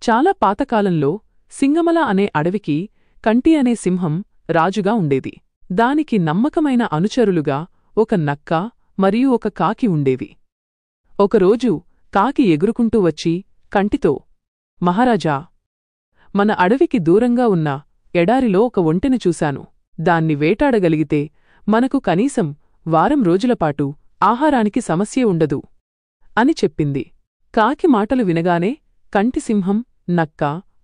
చాలా పాతకాలంలో సింగమల అనే అడవికి కంటి అనే సింహం రాజుగా ఉండేది. దానికి నమ్మకమైన అనుచరులుగా ఒక నక్క మరియు ఒక కాకి ఉండేవి. ఒకరోజు కాకి ఎగురుకుంటూ వచ్చి కంటితో, మహారాజా, మన అడవికి దూరంగా ఉన్న ఎడారిలో ఒక ఒంటెను చూశాను. దాన్ని వేటాడగలిగితే మనకు కనీసం వారం రోజులపాటు ఆహారానికి సమస్యే ఉండదు అని చెప్పింది. కాకి మాటలు వినగానే కంటిసింహం, నక్క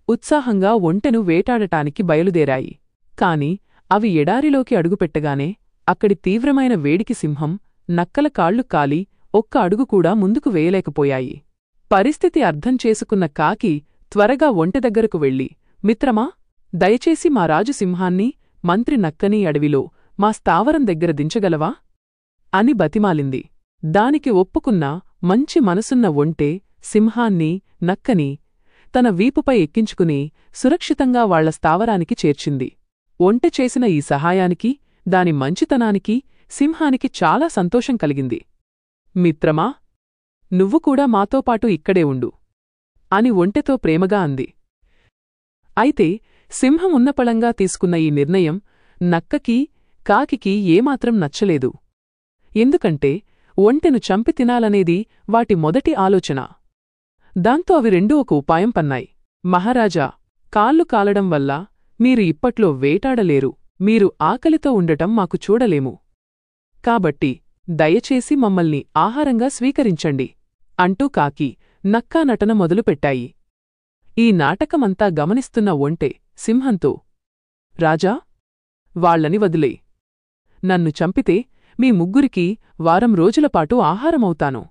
ఉత్సాహంగా ఒంటెను వేటాడటానికి బయలుదేరాయి. కాని అవి ఎడారిలోకి అడుగుపెట్టగానే అక్కడి తీవ్రమైన వేడికి సింహం, నక్కల కాళ్లు కాలి ఒక్క అడుగు కూడా ముందుకు వేయలేకపోయాయి. పరిస్థితి అర్థం చేసుకున్న కాకి త్వరగా ఒంటె దగ్గరకు వెళ్ళి, మిత్రమా, దయచేసి మా రాజు సింహాన్ని, మంత్రి నక్కని అడవిలో మా స్థావరం దగ్గర దించగలవా అని బతిమాలింది. దానికి ఒప్పుకున్న మంచి మనసున్న ఒంటె సింహాన్ని, నక్కని తన వీపుపై ఎక్కించుకుని సురక్షితంగా వాళ్ల స్థావరానికి చేర్చింది. ఒంటె చేసిన ఈ సహాయానికి, దాని మంచితనానికి సింహానికి చాలా సంతోషం కలిగింది. మిత్రమా, నువ్వు కూడా మాతోపాటు ఇక్కడే ఉండు అని ఒంటెతో ప్రేమగా అంది. అయితే సింహం ఉన్నపళంగా తీసుకున్న ఈ నిర్ణయం నక్కకి, కాకికి ఏమాత్రం నచ్చలేదు. ఎందుకంటే ఒంటెను చంపి తినాలనేది వాటి మొదటి ఆలోచన. దాంతో అవి రెండూ ఒక ఉపాయం పన్నాయి. మహారాజా, కాళ్ళు కాలడం వల్ల మీరు ఇప్పట్లో వేటాడలేరు. మీరు ఆకలితో ఉండటం మాకు చూడలేము. కాబట్టి దయచేసి మమ్మల్ని ఆహారంగా స్వీకరించండి అంటూ కాకి, నక్కా నటన మొదలుపెట్టాయి. ఈ నాటకమంతా గమనిస్తున్న ఒంటె సింహంతో, రాజా, వాళ్లని వదిలే. నన్ను చంపితే మీ ముగ్గురికి వారం రోజులపాటు ఆహారమవుతాను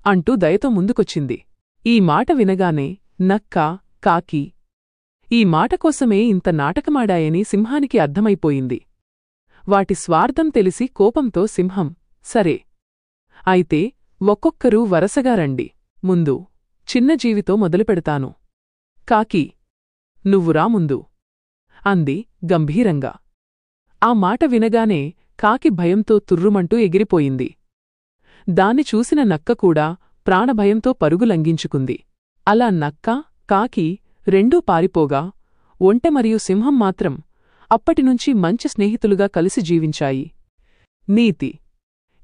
అంటూ దయతో ముందుకొచ్చింది. ఈ మాట వినగానే నక్క, కాకి ఈ మాటకోసమే ఇంత నాటకమాడాయని సింహానికి అర్థమైపోయింది. వాటి స్వార్థం తెలిసి కోపంతో సింహం, సరే, అయితే ఒక్కొక్కరూ వరసగా రండి. ముందు చిన్న జీవితో మొదలుపెడతాను. కాకి, నువ్వురా ముందు అంది గంభీరంగా. ఆ మాట వినగానే కాకి భయంతో తుర్రుమంటూ ఎగిరిపోయింది. దాన్ని చూసిన నక్క కూడా ప్రాణభయంతో పరుగులంఘించుకుంది. అలా నక్క, కాకి రెండూ పారిపోగా ఒంటె మరియు సింహం మాత్రం అప్పటినుంచి మంచి స్నేహితులుగా కలిసి జీవించాయి. నీతి: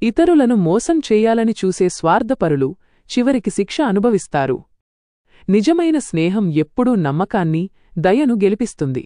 ఇతరులను మోసం చేయాలని చూసే స్వార్థపరులు చివరికి శిక్ష అనుభవిస్తారు. నిజమైన స్నేహం ఎప్పుడూ నమ్మకాన్ని, దయను గెలిపిస్తుంది.